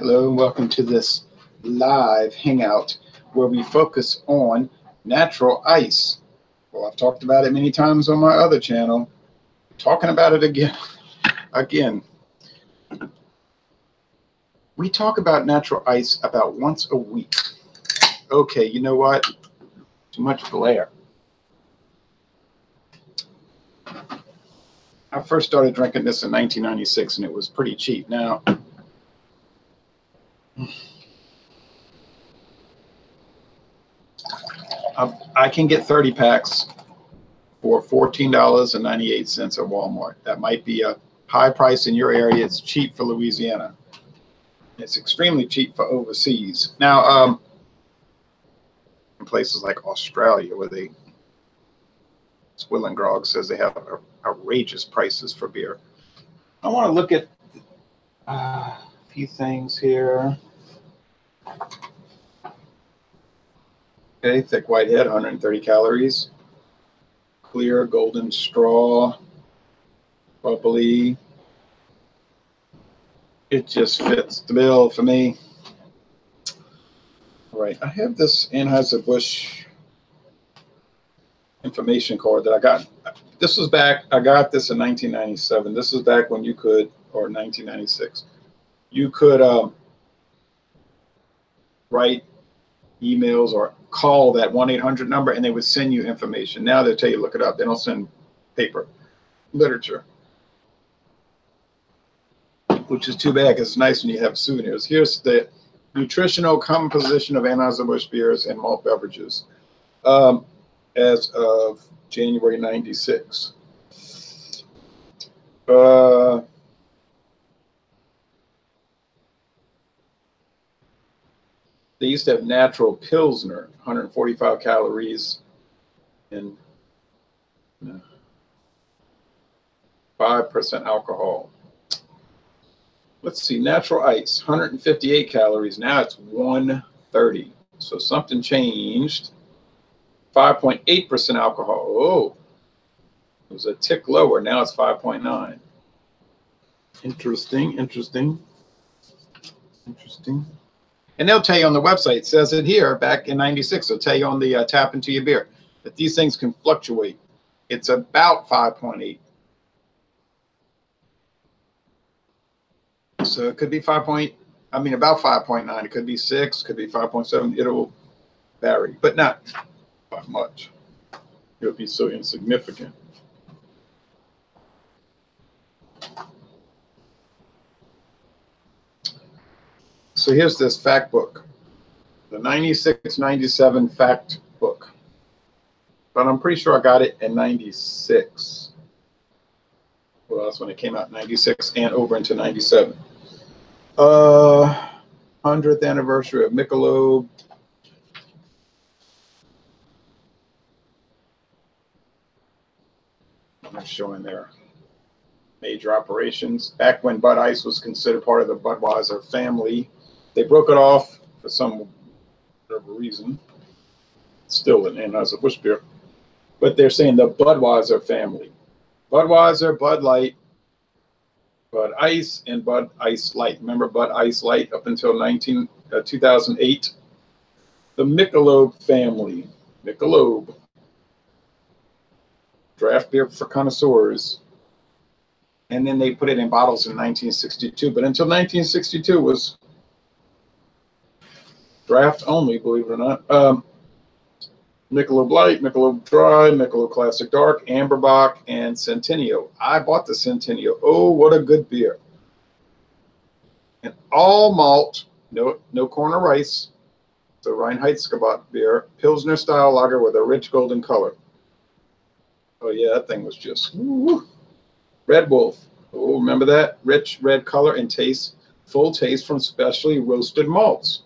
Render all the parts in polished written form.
Hello and welcome to this live hangout where we focus on natural ice. Well, I've talked about it many times on my other channel. Talking about it again. We talk about natural ice about once a week. Okay, you know what? Too much glare. I first started drinking this in 1996 and it was pretty cheap. Now, I can get 30 packs for $14.98 at Walmart. That might be a high price in your area. It's cheap for Louisiana. It's extremely cheap for overseas. Now, in places like Australia, where Swill and Grog says they have outrageous prices for beer. I want to look at a few things here. Okay, thick white head, 130 calories. Clear golden straw, bubbly. It just fits the bill for me. All right, I have this Anheuser-Busch information card that I got. This was back, I got this in 1997. This is back when you could, or 1996, you could write emails or call that 1-800 number and they would send you information. Now they tell you look it up. They don't send paper literature, which is too bad because it's nice when you have souvenirs. Here's the nutritional composition of Anheuser-Busch beers and malt beverages as of January 96. They used to have natural Pilsner, 145 calories and 5% alcohol. Let's see, natural ice, 158 calories. Now it's 130. So something changed. 5.8% alcohol. Oh, it was a tick lower. Now it's 5.9. Interesting. And they'll tell you on the website, it says it here back in 96. They'll tell you on the tap into your beer that these things can fluctuate. It's about 5.8. So it could be about 5.9. It could be 6, could be 5.7. It'll vary, but not by much. It'll be so insignificant. So here's this fact book, the 96-97 fact book. But I'm pretty sure I got it in 96. Well, that's when it came out in 96 and over into 97. 100th anniversary of Michelob. I'm showing their major operations. Back when Bud Ice was considered part of the Budweiser family, they broke it off for some whatever reason. It's still an Anheuser-Busch beer. But they're saying the Budweiser family. Budweiser, Bud Light, Bud Ice, and Bud Ice Light. Remember Bud Ice Light up until 2008? The Michelob family. Michelob. Draft beer for connoisseurs. And then they put it in bottles in 1962. But until 1962 it was draft only, believe it or not. Michelob Light, Michelob Dry, Michelob Classic Dark, Amberbach, and Centennial. I bought the Centennial. Oh, what a good beer. And all malt, no corn or rice. It's a Reinheitsgebot beer. Pilsner style lager with a rich golden color. Oh yeah, that thing was just woo. Red Wolf. Oh, remember that? Rich red color and taste, full taste from specially roasted malts.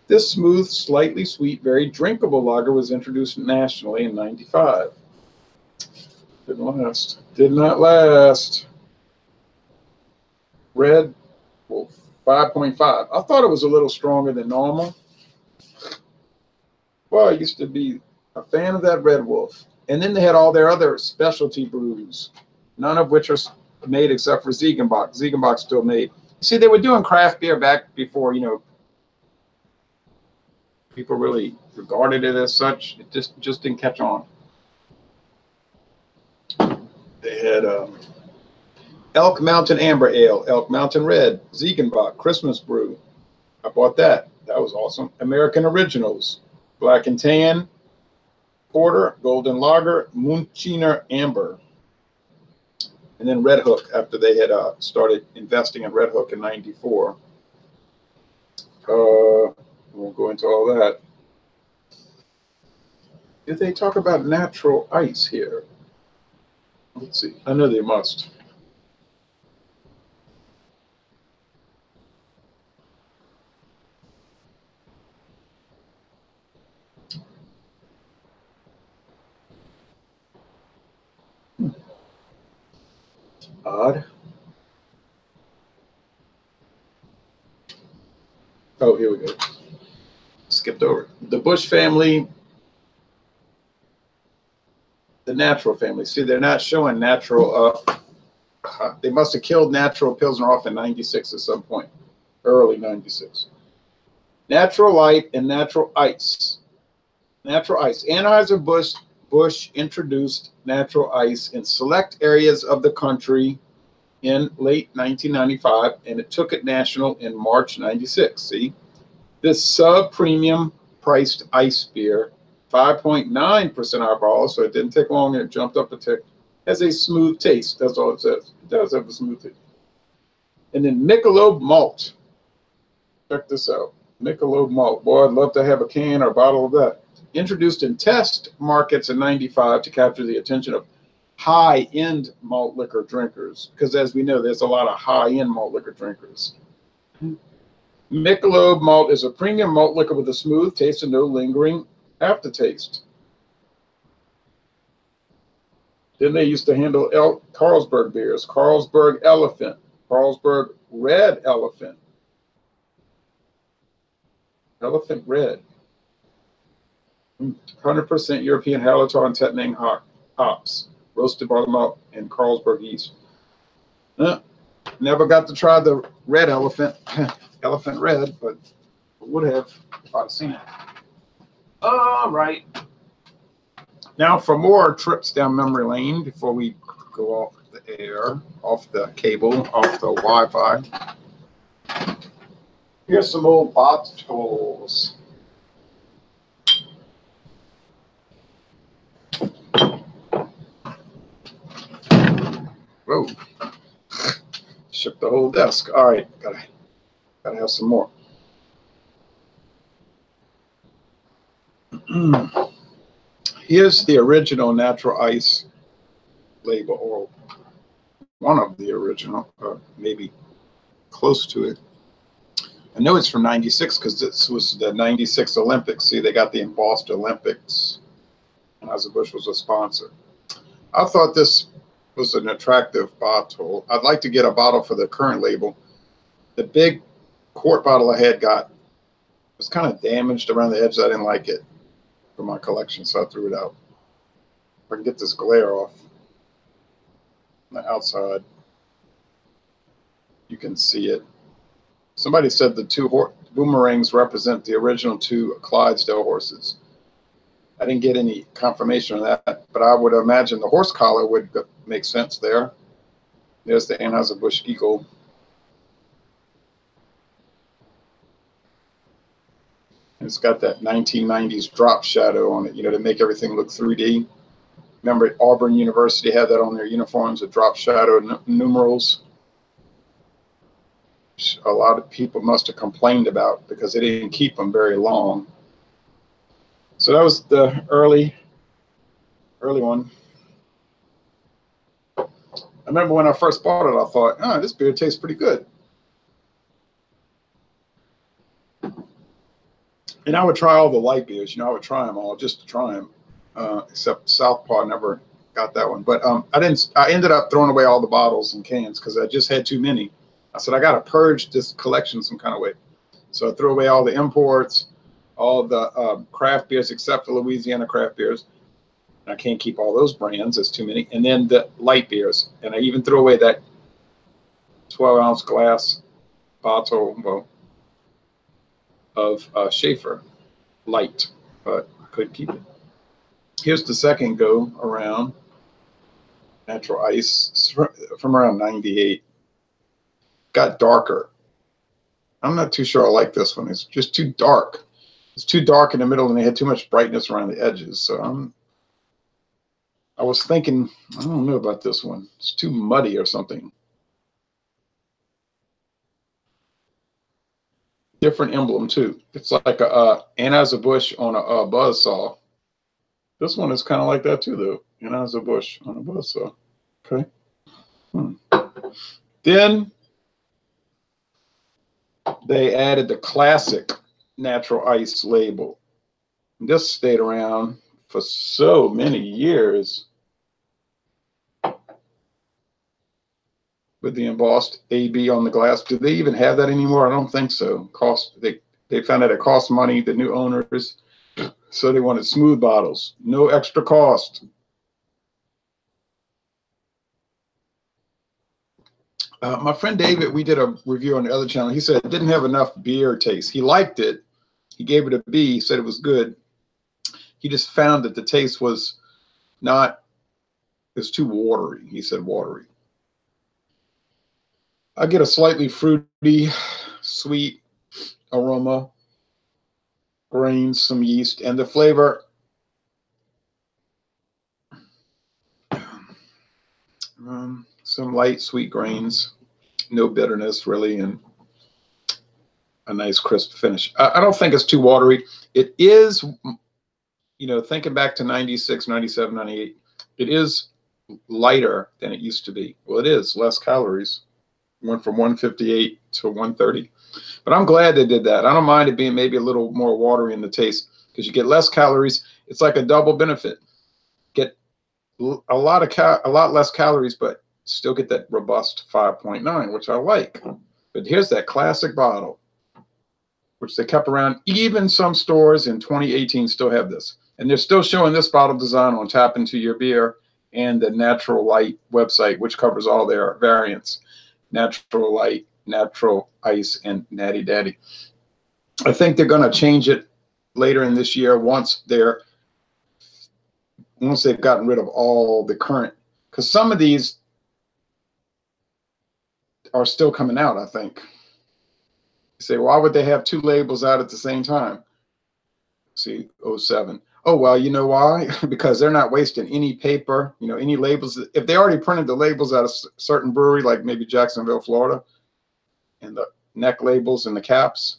This smooth, slightly sweet, very drinkable lager was introduced nationally in 95. Didn't last. Did not last. Red Wolf, 5.5. I thought it was a little stronger than normal. Well, I used to be a fan of that Red Wolf. And then they had all their other specialty brews, none of which are made except for Ziegenbach. Ziegenbach's still made. See, they were doing craft beer back before, people really regarded it as such. It just didn't catch on. They had Elk Mountain Amber Ale, Elk Mountain Red, Ziegenbach, Christmas Brew. I bought that. That was awesome. American Originals, Black and Tan, Porter, Golden Lager, Münchner Amber. And then Red Hook after they had started investing in Red Hook in '94. We'll go into all that. Did they talk about natural ice here? Let's see. I know they must. Odd. Oh, here we go. Skipped over. The Busch family, the natural family. See, they're not showing natural. They must have killed natural Pilsner off in '96 at some point, early '96. Natural Light and Natural Ice. Natural Ice. Anheuser-Busch introduced natural ice in select areas of the country in late 1995, and it took it national in March '96. See, this sub-premium priced ice beer, 5.9% alcohol, so it didn't take long and it jumped up a tick, has a smooth taste. That's all it says. It does have a smooth taste. And then Michelob Malt. Check this out. Michelob Malt. Boy, I'd love to have a can or a bottle of that. Introduced in test markets in '95 to capture the attention of high-end malt liquor drinkers, because as we know, there's a lot of high-end malt liquor drinkers. Michelob Malt is a premium malt liquor with a smooth taste and no lingering aftertaste. Then they used to handle Carlsberg beers, Carlsberg Elephant, Carlsberg Red Elephant, Elephant Red, 100% European Hallertau and Tettnang hops, roasted bottom up in Carlsberg yeast. Never got to try the Red Elephant, Elephant Red, but would have if I'd seen it. All right. Now for more trips down memory lane before we go off the air, off the cable, off the Wi-Fi. Here's some old bottles. Whoa. Shook the whole desk. All right, gotta have some more. Here's the original natural ice label, or one of the original, or maybe close to it. I know it's from '96 because this was the '96 Olympics. See, they got the embossed Olympics. Anheuser-Busch was a sponsor. I thought this was an attractive bottle. I'd like to get a bottle for the current label. The big quart bottle I had was kind of damaged around the edge. I didn't like it for my collection, so I threw it out. If I can get this glare off on the outside, you can see it. Somebody said the two boomerangs represent the original two Clydesdale horses. I didn't get any confirmation on that, but I would imagine the horse collar would make sense there. There's the Anheuser-Busch Eagle. And it's got that 1990s drop shadow on it, to make everything look 3D. Remember, Auburn University had that on their uniforms, a drop shadow numerals. A lot of people must have complained about because they didn't keep them very long. So that was the early one. I remember when I first bought it, I thought, oh, this beer tastes pretty good. And I would try all the light beers. I would try them all just to try them, except Southpaw never got that one. But I ended up throwing away all the bottles and cans because I just had too many. I said, I got to purge this collection some kind of way. So I threw away all the imports, all the craft beers except for Louisiana craft beers. I can't keep all those brands. There's too many. And then the light beers. And I even threw away that 12-ounce glass bottle, well, of Schaefer Light, but couldn't keep it. Here's the second go around. Natural Ice from around 98. Got darker. I'm not too sure I like this one. It's just too dark. It's too dark in the middle, and they had too much brightness around the edges. So I was thinking, I don't know about this one. It's too muddy or something. Different emblem too. It's like a Anheuser-Busch on a buzzsaw. This one is kind of like that too, though. Anheuser-Busch on a buzzsaw. Okay. Then they added the classic Natural Ice label. This stayed around for so many years with the embossed AB on the glass. Do they even have that anymore? I don't think so. They found out it cost money, the new owners, so they wanted smooth bottles, no extra cost. My friend David, we did a review on the other channel. He said it didn't have enough beer taste. He liked it. He gave it a B, said it was good. He just found that the taste was not, it was too watery. He said watery. I get a slightly fruity, sweet aroma, grains, some yeast, and the flavor. Some light, sweet grains, no bitterness really, and a nice crisp finish. I don't think it's too watery. It is, you know, thinking back to 96, 97, 98, it is lighter than it used to be. Well, it is less calories. Went from 158 to 130. But I'm glad they did that. I don't mind it being maybe a little more watery in the taste because you get less calories. It's like a double benefit. Get a lot less calories, but still get that robust 5.9, which I like. But here's that classic bottle, which they kept around. Even some stores in 2018 still have this. And they're still showing this bottle design on Tap Into Your Beer and the Natural Light website, which covers all their variants. Natural Light, Natural Ice, and Natty Daddy. I think they're going to change it later in this year once they've gotten rid of all the current, because some of these are still coming out, I think. You say, why would they have two labels out at the same time? See, 07. Oh, well, you know why? Because they're not wasting any paper, you know, any labels. If they already printed the labels at a certain brewery, like maybe Jacksonville, Florida, and the neck labels and the caps,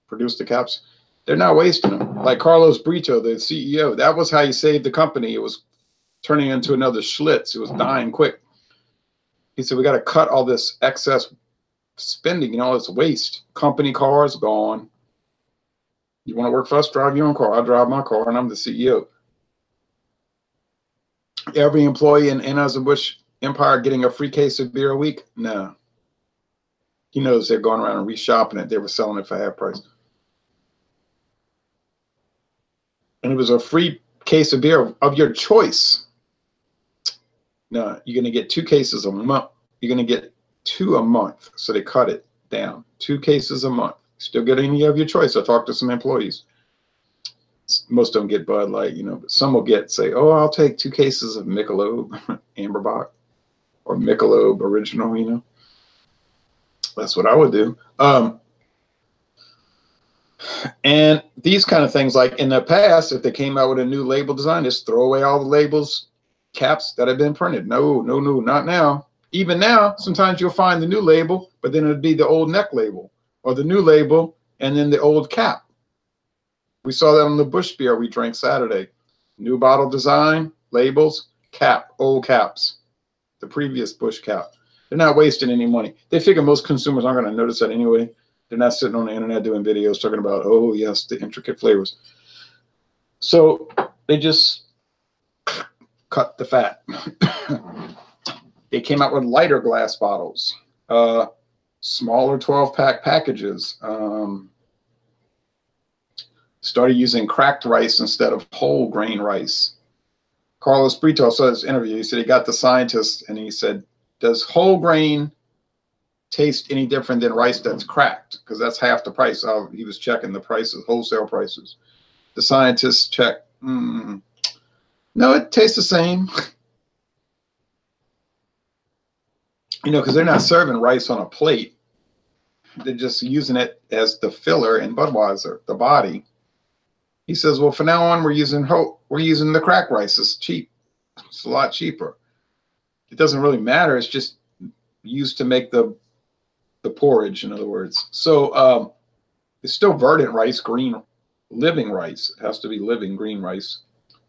produced the caps, they're not wasting them. Like Carlos Brito, the CEO, that was how he saved the company. It was turning into another Schlitz. It was dying quick. He said, we got to cut all this excess spending and all this waste. Company cars gone. You want to work for us? Drive your own car. I drive my car, and I'm the CEO. Every employee in Anheuser-Busch Empire getting a free case of beer a week? No. He knows they're going around and reshopping it. They were selling it for half price. And it was a free case of beer of your choice. No, you're going to get 2 cases a month. You're going to get 2 a month. So they cut it down. 2 cases a month. Still get any of your choice. I talked to some employees. Most of them get Bud Light, you know, but some will say, oh, I'll take 2 cases of Michelob Amberbach or Michelob Original, you know. That's what I would do. And these kind of things, like in the past, if they came out with a new label design, just throw away all the labels, caps that have been printed. No, no, no, not now. Even now, sometimes you'll find the new label, but then it'd be the old neck label or the new label and then the old cap. We saw that on the Busch beer we drank Saturday. New bottle design, labels, cap, old caps, the previous Busch cap. They're not wasting any money. They figure most consumers aren't going to notice that anyway. They're not sitting on the internet doing videos talking about, oh, yes, the intricate flavors. So they just cut the fat. They came out with lighter glass bottles, smaller 12-pack packages, started using cracked rice instead of whole grain rice. Carlos Brito saw this interview. He said he got the scientist and he said, does whole grain taste any different than rice that's cracked, because that's half the price. He was checking the prices, wholesale prices. The scientists check. No, it tastes the same. You know, because they're not serving rice on a plate. They're just using it as the filler in Budweiser, the body. He says, well, from now on, we're using the cracked rice. It's cheap. It's a lot cheaper. It doesn't really matter. It's just used to make the porridge, in other words. So it's still verdant rice, green, living rice. It has to be living green rice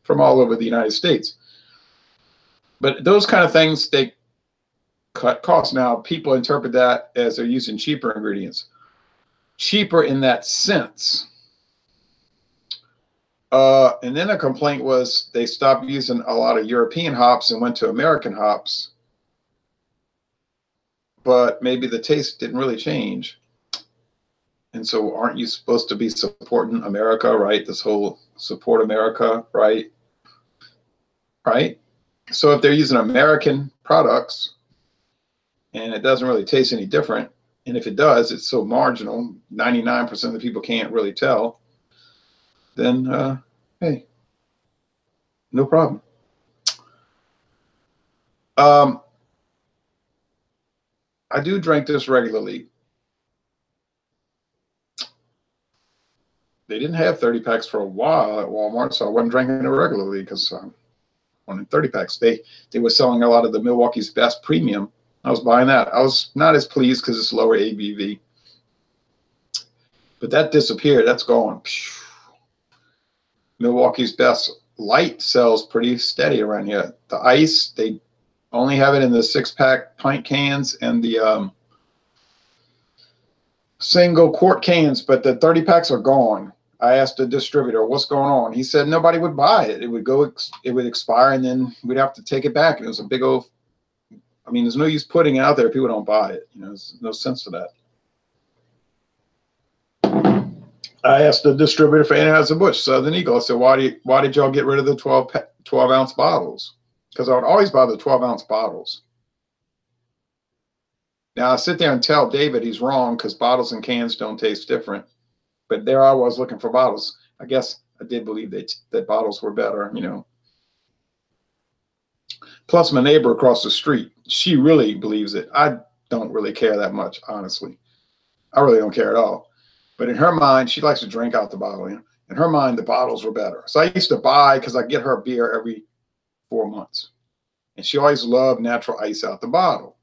from all over the United States. But those kind of things, they cut costs. Now, people interpret that as they're using cheaper ingredients. Cheaper in that sense. And then the complaint was they stopped using a lot of European hops and went to American hops. But maybe the taste didn't really change. And so aren't you supposed to be supporting America, right? This whole support America, right? Right? So if they're using American products and it doesn't really taste any different, and if it does, it's so marginal, 99% of the people can't really tell, then, hey, no problem. I do drink this regularly. They didn't have 30 packs for a while at Walmart, so I wasn't drinking it regularly because I wanted 30 packs. They were selling a lot of the Milwaukee's Best Premium. I was buying that. I was not as pleased because it's lower ABV. But that disappeared. That's gone. Milwaukee's Best Light sells pretty steady around here. The ice, they only have it in the 6-pack pint cans and the single quart cans, but the 30 packs are gone. I asked the distributor, what's going on? He said nobody would buy it. It would expire, and then we'd have to take it back. And it was a big old, I mean, there's no use putting it out there if people don't buy it. You know, there's no sense to that. I asked the distributor for Anheuser-Busch, Southern Eagle. I said, why did y'all get rid of the 12-ounce bottles? Because I would always buy the 12-ounce bottles. Now, I sit there and tell David he's wrong because bottles and cans don't taste different. But there I was looking for bottles. I guess I did believe that bottles were better, you know. Plus, my neighbor across the street, she really believes it. I don't really care that much, honestly. I really don't care at all. But in her mind, she likes to drink out the bottle. You know? In her mind, the bottles were better. So I used to buy, because I get her beer every 4 months. And she always loved natural ice out the bottle.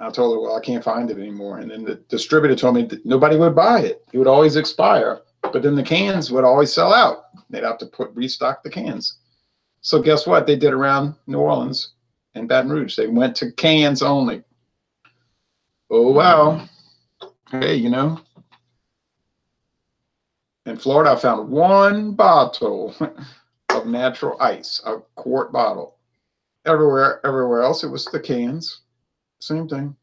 I told her, well, I can't find it anymore. And then the distributor told me that nobody would buy it. It would always expire. But then the cans would always sell out. They'd have to restock the cans. So guess what? They did around New Orleans and Baton Rouge. They went to cans only. Oh, wow. Hey, you know. In Florida, I found one bottle of natural ice, a quart bottle. Everywhere else, it was the cans. Same thing.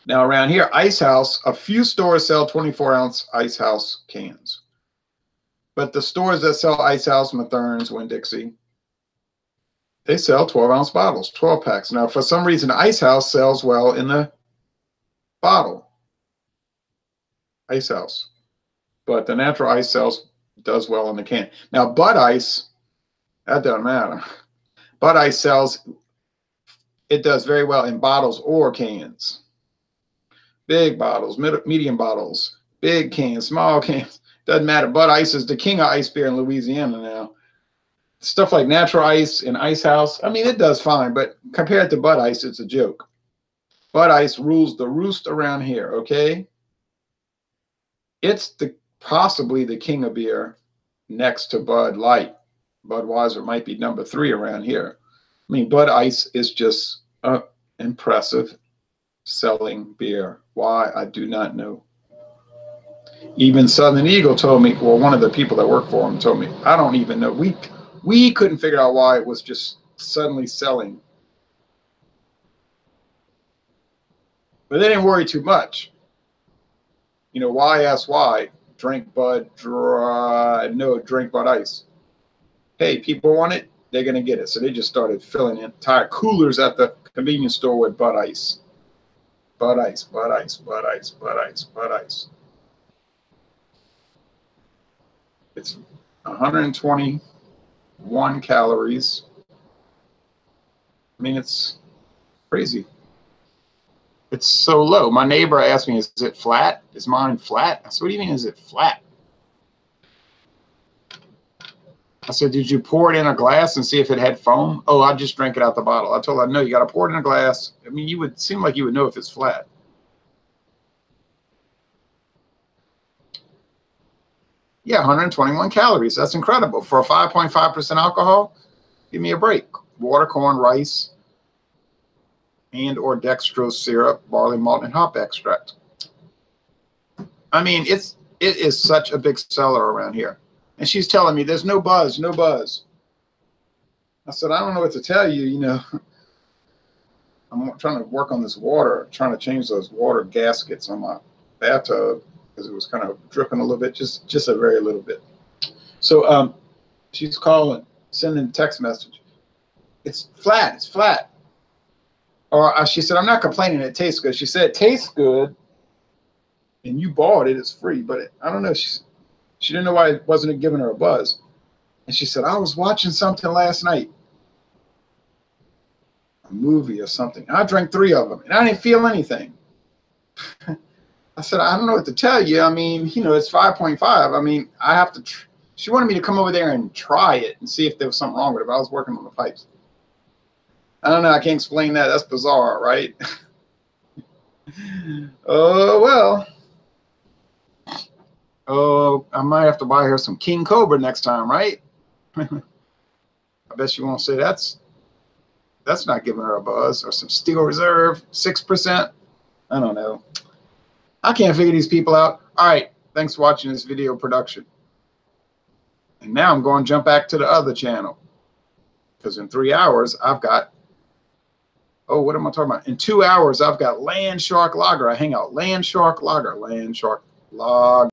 Now around here, Ice House, a few stores sell 24-ounce Ice House cans. But the stores that sell Ice House, Mathern's, Winn-Dixie, they sell 12-ounce bottles, 12 packs. Now, for some reason, Ice House sells well in the bottle. Ice House. But the natural ice does well in the can. Now, Bud Ice, that doesn't matter. Bud Ice sells, it does very well in bottles or cans. Big bottles, medium bottles, big cans, small cans. Doesn't matter. Bud Ice is the king of ice beer in Louisiana now. Stuff like natural ice and Ice House, I mean, it does fine, but compared to Bud Ice, it's a joke. Bud Ice rules the roost around here, okay? It's possibly the king of beer next to Bud Light. Budweiser might be number 3 around here. I mean, Bud Ice is just impressive selling beer. Why? I do not know. Even Southern Eagle told me, well, one of the people that work for him told me, I don't even know. We couldn't figure out why it was just suddenly selling. But they didn't worry too much. You know, why ask why? Drink Bud Dry. No, drink Bud Ice. Hey, people want it, they're going to get it. So they just started filling entire coolers at the convenience store with Bud Ice. Bud Ice, Bud Ice, Bud Ice, Bud Ice, Bud Ice. It's 121 calories. I mean, it's crazy. It's so low. My neighbor asked me, is it flat? Is mine flat? I said, what do you mean, is it flat? I said, did you pour it in a glass and see if it had foam? Oh, I just drank it out the bottle. I told her, no, you got to pour it in a glass. I mean, you would seem like you would know if it's flat. Yeah, 121 calories. That's incredible. For a 5.5% alcohol, give me a break. Water, corn, rice, and or dextrose syrup, barley malt, and hop extract. I mean, it is such a big seller around here. And she's telling me there's no buzz, no buzz. I said, I don't know what to tell you. You know, I'm trying to work on this water, trying to change those water gaskets on my bathtub because it was kind of dripping a little bit, just a very little bit. So she's calling, sending a text message. It's flat. It's flat. Or she said, I'm not complaining. It tastes good. She said, it tastes good, and you bought it. It's free. But I don't know. She didn't know why it wasn't giving her a buzz. And she said, I was watching something last night, a movie or something. I drank 3 of them, and I didn't feel anything. I said, I don't know what to tell you. I mean, you know, it's 5.5. I mean, I have to. She wanted me to come over there and try it and see if there was something wrong with it. But I was working on the pipes. I don't know. I can't explain that. That's bizarre, right? Oh, well. Oh, I might have to buy her some King Cobra next time, right? I bet she won't say that's not giving her a buzz. Or some Steel Reserve, 6%. I don't know. I can't figure these people out. All right. Thanks for watching this video production. And now I'm going to jump back to the other channel. Because in 3 hours, I've got, oh, what am I talking about? In 2 hours, I've got Land Shark Lager. I hang out Land Shark Lager, Land Shark Lager.